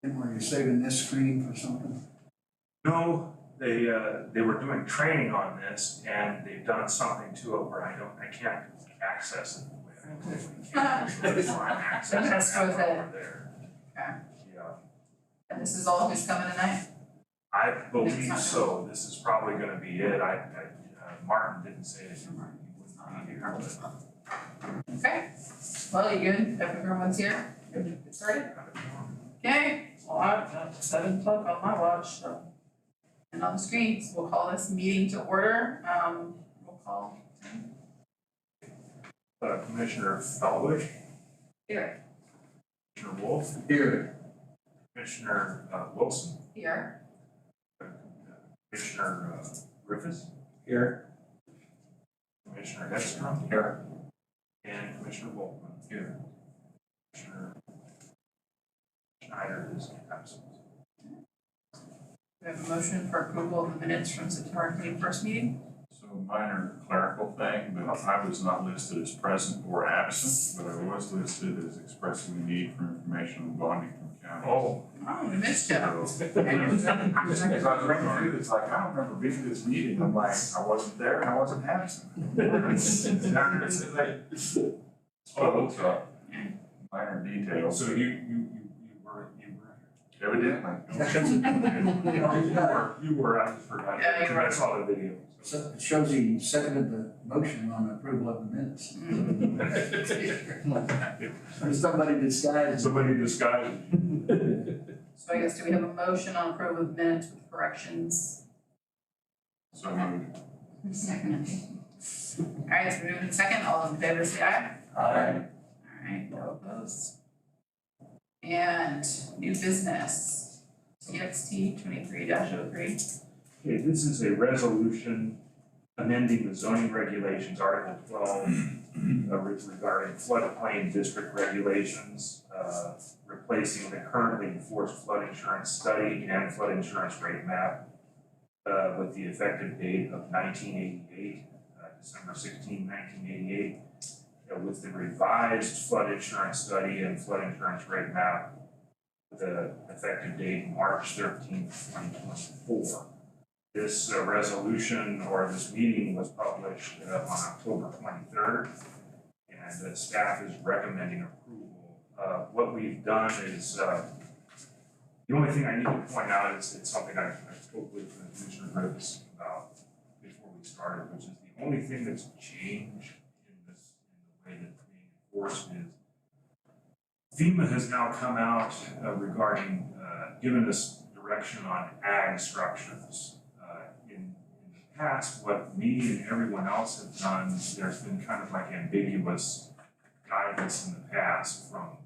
And were you saving this screen for something? No, they were doing training on this, and they've done something to it where I can't access it the way I typically can. So it's not accessing Messed with that it. over there. Okay. Yeah, And this is all who's coming tonight? I believe so. This is probably gonna be it. Martin didn't say that he wouldn't be here, but. Okay, well, you good? If everyone's here, good to get started? Okay, well, I've 7 o'clock on my watch, so. And on the screens, we'll call this meeting to order. We'll call. Commissioner Felwick, Here. Commissioner Wolf, Here. Commissioner Wilson, Here. Commissioner Griffiths, Here. Commissioner Hedstrom, Here. and Commissioner Volkman. Here. Commissioner Schneider is absent. We have a motion for approval of the minutes from September 21st meeting. So minor clerical thing, but I was not listed as present or absent, but I was listed as expressing the need for information on bonding from county. Oh. Oh, we missed you. As I was reading through this, like, I don't remember being at this meeting. I'm like, I wasn't there and I wasn't absent. So, minor details. So you were Evidently. you were, I forgot. Yeah, you were. I saw the video. So it shows he seconded the motion on approval of the minutes. Or somebody disguised. Somebody disguised. So I guess, do we have a motion on approval of minutes with corrections? So moved. Second. All right, so we're moving second. All those in favor say aye. Aye. All right, no opposed. And new business, TXT 23-03. Okay, this is a resolution amending the zoning regulations, Article 12, regarding floodplain district regulations, replacing the currently enforced flood insurance study and flood insurance rate map with the effective date of 1988, December 16, 1988. With the revised flood insurance study and flood insurance rate map with the effective date March 13th, 2024. This resolution or this meeting was published on October 23rd, and the staff is recommending approval. What we've done is, the only thing I need to point out is it's something I spoke with Commissioner Griffiths about before we started, which is the only thing that's changed that being enforced is FEMA has now come out regarding giving us direction on ag structures. In the past, what me and everyone else have done, there's been kind of like ambiguous guidance in the past from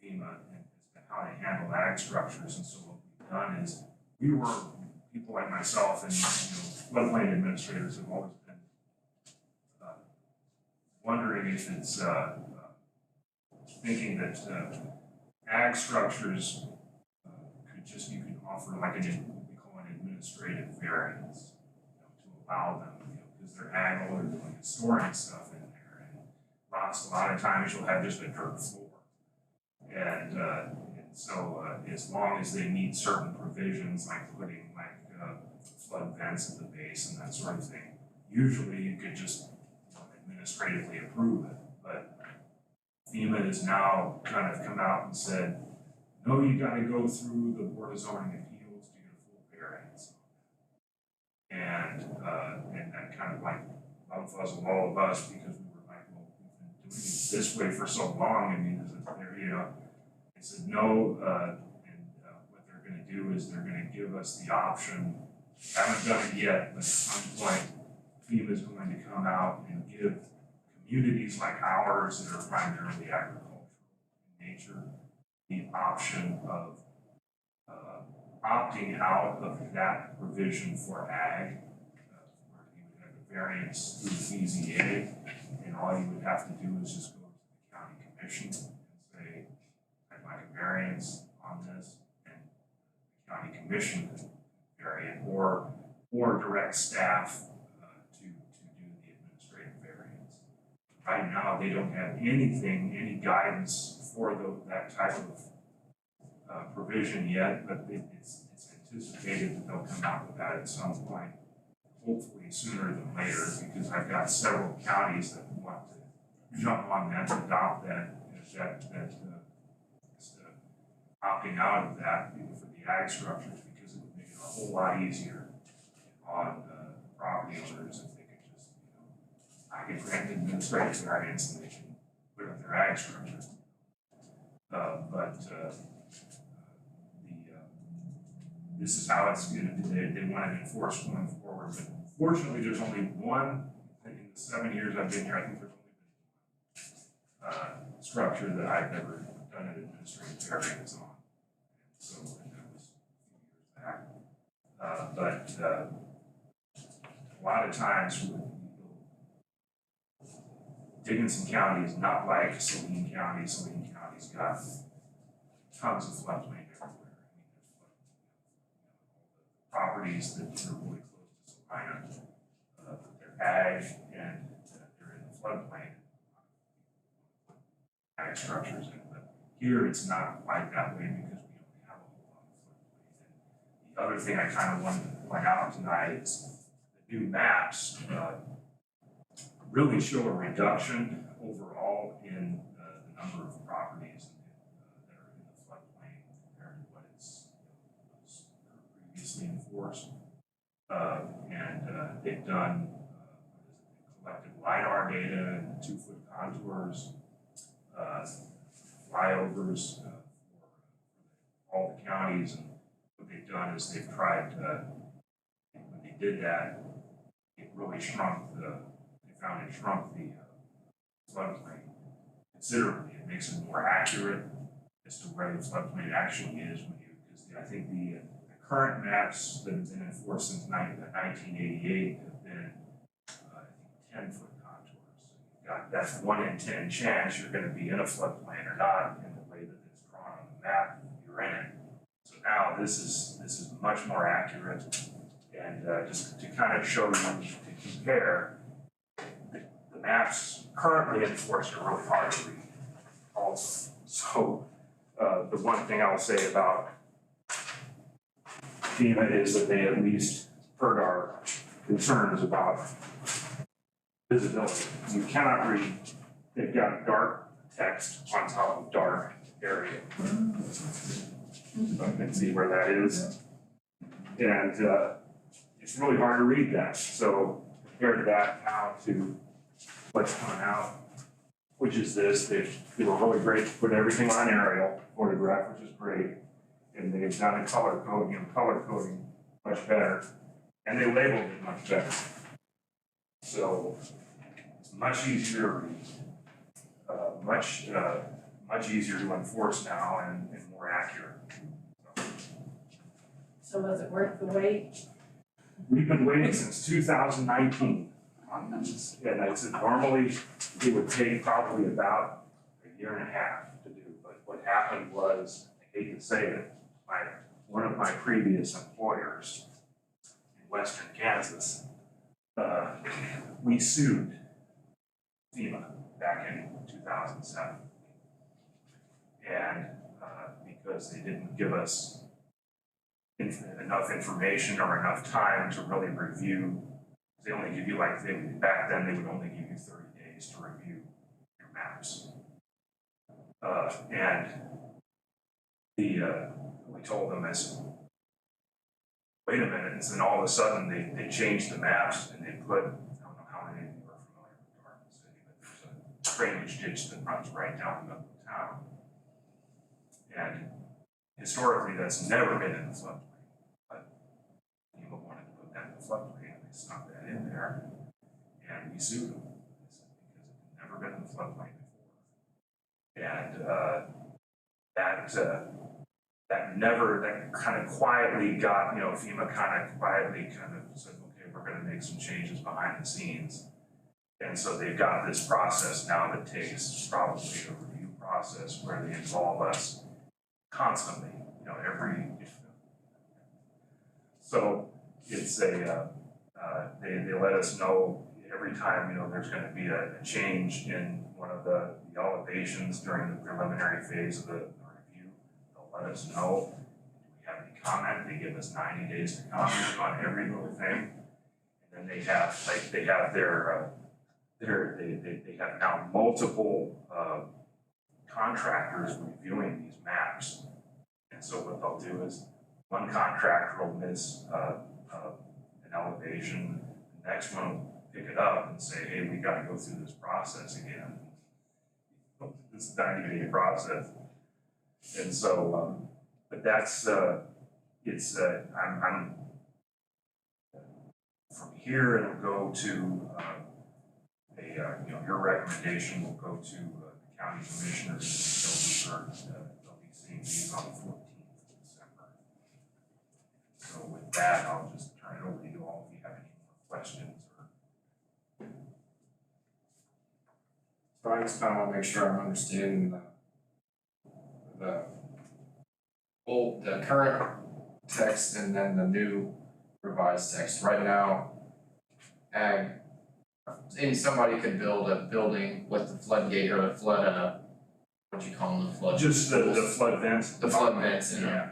FEMA and as to how to handle ag structures. And so what we've done is people like myself and floodplain administrators have always been wondering if it's thinking that ag structures you can offer like what we call an administrative variance, to allow them, because they're ag, all they're doing is storing stuff in there, and a lot of times you'll have just a dirt floor, and so as long as they meet certain provisions like putting flood vents at the base and that sort of thing, usually you could just administratively approve it. But FEMA has now kind of come out and said, no, you gotta go through the Board of Zoning Appeals to get a full variance. And that kind of like bumfuzzled all of us because we were like, well, we've been doing it this way for so long. I mean, is it there, they said no, and what they're gonna do is they're gonna give us the option. Haven't done it yet, but at some point FEMA is going to come out and give communities like ours that are primarily agricultural in nature the option of opting out of that provision for ag, where you would have a variance through the BZA, and all you would have to do is just go to the county commission and say, I'd like a variance on this, and the county commission could vary it, or direct staff to do the administrative variance. Right now, they don't have any guidance for that type of provision yet, but it's anticipated that they'll come out with that at some point, hopefully sooner than later, because I've got several counties that want to jump on that, adopt that, opting out of that for the ag structures, because it would make it a whole lot easier on property owners if they could just, I could grant administrative variance and they can put up their ag structure. This is how it's going to be. They want it enforced going forward. But fortunately, there's only one, in the 7 years I've been here, I think there's only been structure that I've never done an administrative variance on. So that was a few years back. A lot of times, Dickinson County is not like Saline County. Saline County's got tons of floodplain everywhere. Properties that are really close to Salina, they're ag and they're in the floodplain. Ag structures in it, but here it's not quite that way because we don't have a whole lot of floodplain. And the other thing I kind of wanted to point out tonight is the new maps really show a reduction overall in the number of properties that are in the floodplain compared to what was previously enforced. They've done collected LiDAR data and 2-foot contours, flyovers for all the counties, and what they've done is they've tried, when they did that, it really shrunk they found it shrunk the floodplain considerably. It makes it more accurate as to where the floodplain actually is because I think the current maps that have been enforced since 1988 have been, 10-foot contours. So you've got that 1 in 10 chance you're going to be in a floodplain or not in the way that it's drawn on the map if you're in it. So now this is much more accurate, and just to kind of show you, to compare, the maps currently enforced are really hard to read also. So the one thing I'll say about FEMA is that they at least heard our concerns about visibility. You cannot read, they've got dark text on top of dark area. So I can see where that is. And it's really hard to read that. So compared to that now to what's coming out, which is this, they were really great to put everything on aerial photograph, which is great. And they've done a color coding much better. And they labeled it much better. So it's much easier to read, much easier to enforce now and more accurate. So was it worth the wait? We've been waiting since 2019 on this. And I said normally it would take probably about a year and a half to do. But what happened was, I hate to say it, one of my previous employers in Western Kansas, we sued FEMA back in 2007. And because they didn't give us enough information or enough time to really review, they only give you back then they would only give you 30 days to review your maps. We told them, wait a minute, and then all of a sudden they changed the maps and they put, I don't know how many of you are familiar with Garden City, but there's a drainage ditch that runs right down the middle of town. And historically that's never been in the floodplain, but people wanted to put that in the floodplain and they stuck that in there, and we sued them because it had never been in the floodplain before. And that kind of quietly got, FEMA kind of quietly said, okay, we're going to make some changes behind the scenes. And so they've got this process now that takes probably a review process where they involve us constantly, so it's they let us know every time, there's going to be a change in one of the elevations during the preliminary phase of the review. They'll let us know. If we have any comment, they give us 90 days to comment on every little thing. And then they have they have they have now multiple contractors reviewing these maps. And so what they'll do is one contractor will miss an elevation, the next one will pick it up and say, hey, we gotta go through this process again. This 90-day process. And so, but that's, it's, I'm, from here it'll go to your recommendation will go to the county commissioners. They'll be seeing these on the 14th of December. So with that, I'll just turn it over to you all if you have any more questions. So I just kind of want to make sure I'm understanding the current text and then the new revised text. Right now, somebody could build a building with the floodgate or the flood, what do you call them, the flood? Just the flood vents. The flood vents in Yeah.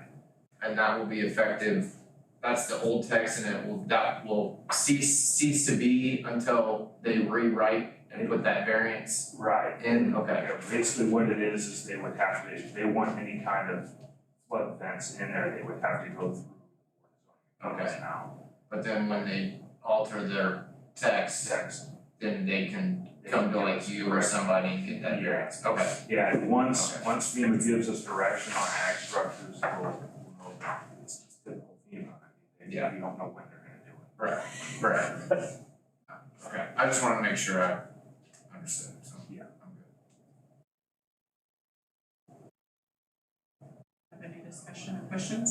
and that will be effective. That's the old text, and that will cease to be until they rewrite and put that variance Right. in. Okay. Yeah, basically what it is they would have to, if they want any kind of flood vents in there, they would have to go through. Okay. Now. But then when they alter their text, then they can come to like you or somebody and get that variance. Okay. Yeah, and once FEMA gives us direction on ag structures, we'll know that it's typical FEMA. We don't know when they're gonna do it. Right. Okay, I just wanted to make sure I understood, so Yeah. I'm good. Have any discussion or questions?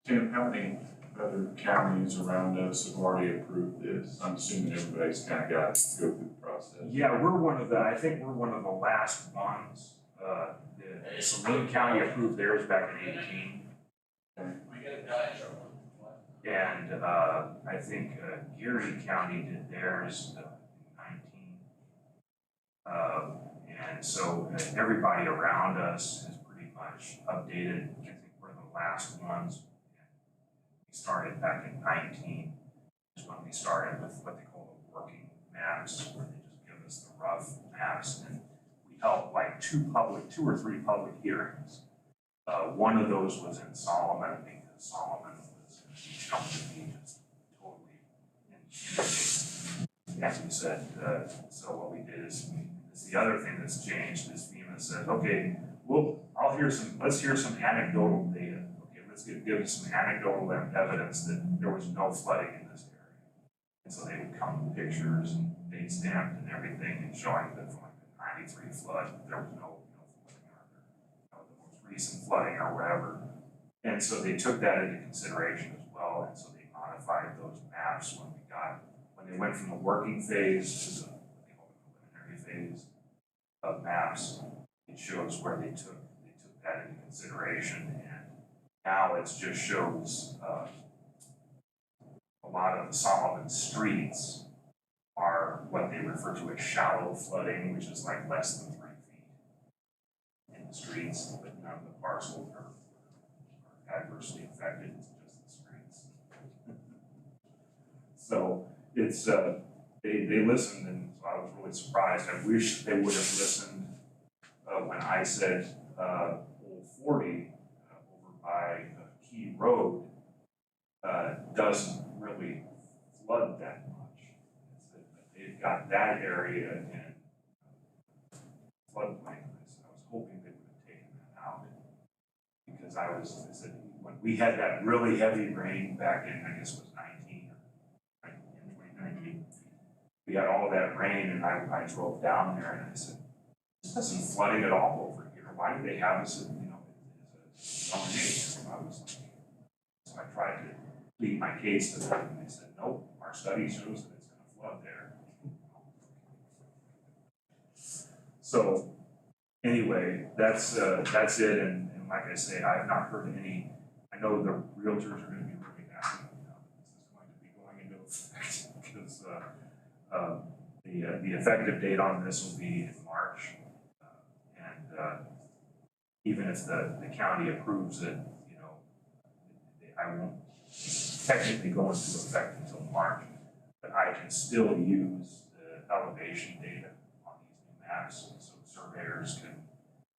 Tim, how many other counties around us have already approved this? I'm assuming everybody's kind of got to go through the process. Yeah, I think we're one of the last ones. The Saline County approved theirs back in 2018. And I think Geary County did theirs in 2019. And so everybody around us has pretty much updated. I think we're the last ones. We started back in 2019 is when we started with what they call the working maps, where they just give us the rough maps. And we held like two or three public hearings. One of those was in Solomon because Solomon was jumped to be just totally inundated. As we said, so what we did is the other thing that's changed is FEMA said, okay, let's hear some anecdotal data. Okay, let's give us some anecdotal evidence that there was no flooding in this area. And so they would come with pictures and date stamped and everything and showing that from like the 93 flood, there was no flooding or the most recent flooding or whatever. And so they took that into consideration as well. And so they modified those maps when they went from the working phase to the preliminary phase of maps. It shows where they took that into consideration, and now it just shows a lot of the Solomon streets are what they refer to as shallow flooding, which is like less than 3 feet in the streets, but none of the parcels are adversely affected. It's just the streets. So it's they listened, and so I was really surprised. I wish they would have listened when I said Old 40 over by Key Road doesn't really flood that much. They've got that area in floodplain. I was hoping they would have taken that out because I said when we had that really heavy rain back in, I guess it was 2019. We had all that rain, and I drove down there, and I said, "This isn't flooding at all over here. Why do they have us, as a zone 8?" So I tried to plead my case to them, and they said, "Nope, our study shows that it's going to flood there." So anyway, that's it, and like I say, I've not heard any. I know the realtors are going to be really happy now that this is going to be going into effect because The effective date on this will be in March. Even if the county approves it, you know, I won't technically go into effect until March, but I can still use the elevation data on these new maps, so surveyors can,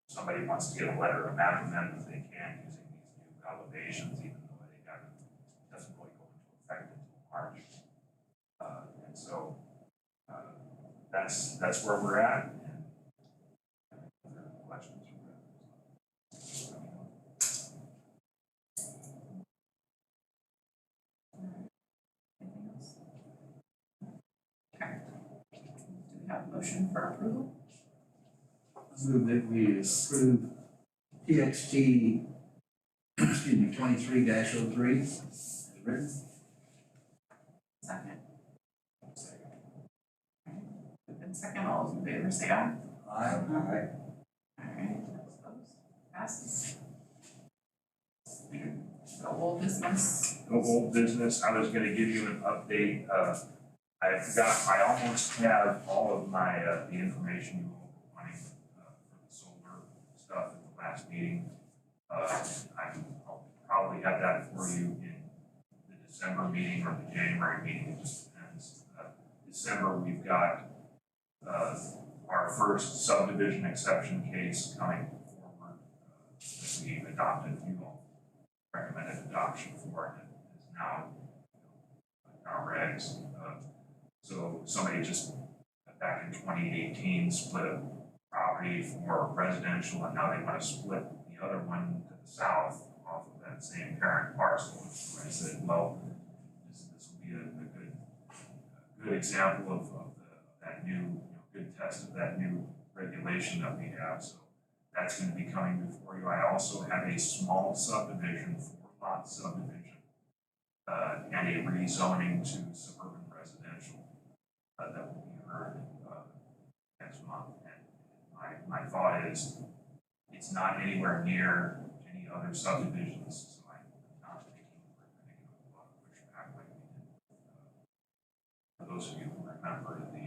if somebody wants to get a letter of map amendment, they can using these new elevations, even though they haven't, doesn't really go into effect until March. And so, that's where we're at, and if there are questions from that. Anything else? Okay. Do we have a motion for approval? I move that we approve TXT, excuse me, 23-03 as written. Second. Moved in second, all those in favor say aye. Aye. Alright, opposed, passes. So old business, No old business, I was gonna give you an update, I almost have all of my, the information you all were wanting, for the solar stuff at the last meeting. I'll probably have that for you in the December meeting or the January meeting, it just depends. December, we've got, our first subdivision exception case coming forward, that we adopted, you all recommended adoption for, and it is now our regs. So somebody just back in 2018 split a property for residential, and now they want to split the other one to the south off of that same parent parcel. So I said, well, this will be a good example of that new, good test of that new regulation that we have. So that's going to be coming before you. I also have a small subdivision, 4-lot subdivision, and a rezoning to suburban residential that will be heard next month. And my thought is, it's not anywhere near any other subdivisions, so I'm not thinking we're going to get a lot of pushback like we did. For those of you who remember the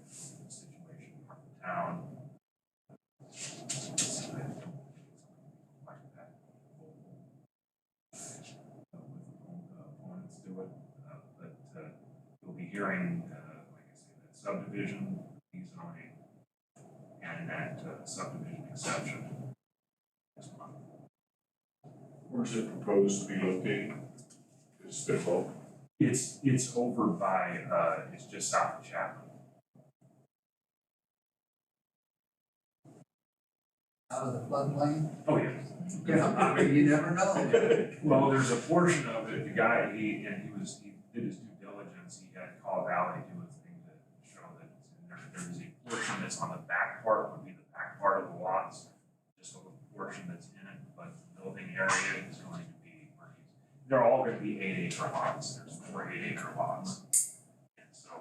situation in the town, like that, opponents do it, but you'll be hearing, like I say, that subdivision, rezoning, and that subdivision exception next month. Where's it proposed to be located? Is spitball? It's over by, it's just south of Chapman. Out of the floodplain. Oh, yeah. Yeah, I mean, you never know. Well, there's a portion of it, the guy, he did his due diligence, he had Call Valley do a thing to show that it's in there. There's a portion that's on the back part, would be the back part of the lots, just a little portion that's in it, but the building area is going to be where they're all gonna be 8-acre lots, there's 4 8-acre lots. And so,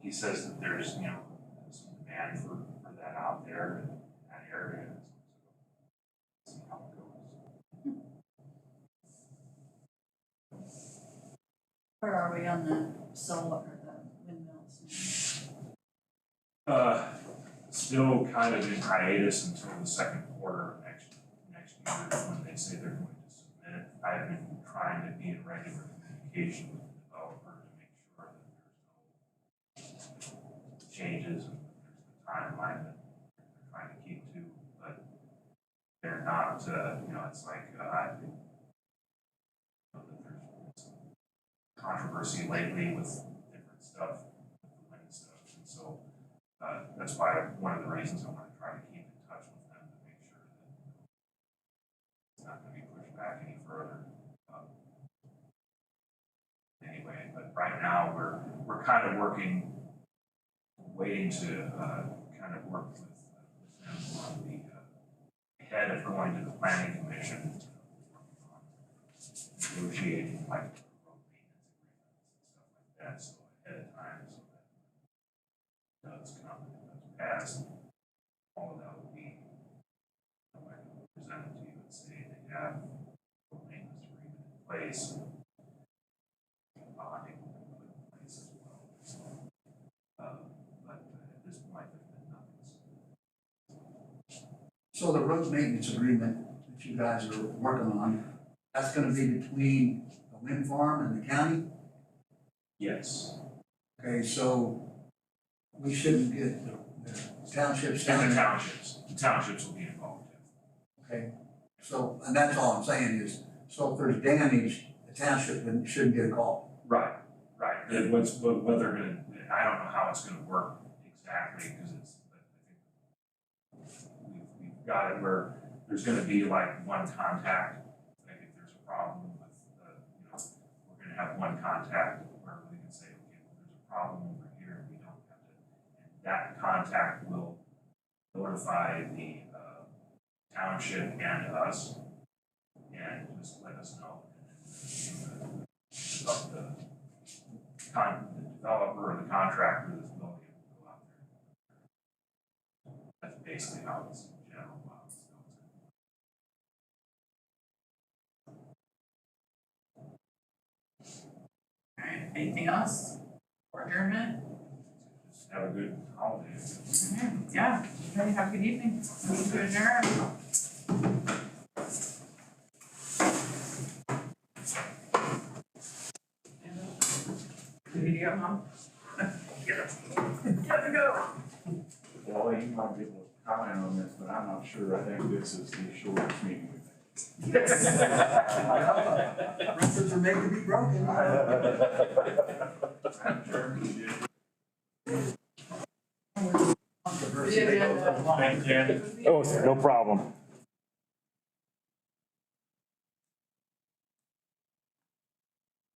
he says that there's, some demand for that out there in that area. So, see how it goes. Where are we on the solar or the windmills? Still kind of in hiatus until the second quarter of next year when they say they're going to submit it. I've been trying to be in regular communication with the developer to make sure that there's no changes and there's the timeline that they're trying to keep to, but they're not, it's like, I think, that there's some controversy lately with different stuff, with the wind stuff, and so that's why one of the reasons I want to try to keep in touch with them to make sure that it's not going to be pushed back any further. Anyway, but right now we're kind of waiting to kind of work with them on the head of going to the planning commission, working on negotiating like road maintenance agreements and stuff like that, so ahead of time, so that does come and it does pass. All of that will be presented to you and say they have a maintenance agreement in place. So the road maintenance agreement that you guys are working on, that's gonna be between the wind farm and the county? Yes. Okay, so we shouldn't get the townships down And the there. townships will be involved. Okay, so, and that's all I'm saying is, so if there's damage, the township shouldn't get a call. Right, right, what they're gonna, I don't know how it's gonna work exactly, because it's, I think we've got it where there's gonna be like one contact, like if there's a problem with, we're gonna have one contact where we can say, okay, well, there's a problem over here, we don't have to, and that contact will notify the, township and us, and just let us know. The developer or the contractor that's building it will go out there. That's basically how it's in general, how it's Alright, anything else for adjournment? Just have a good holiday. Alright, yeah, everybody have a good evening, motion to adjourn. Ready to go, Mom? Get up, get to go. Well, you might be able to comment on this, but I'm not sure. I think this is the shortest meeting we've had. Records are made to be broken. The agenda. Thank you. Oh, no problem.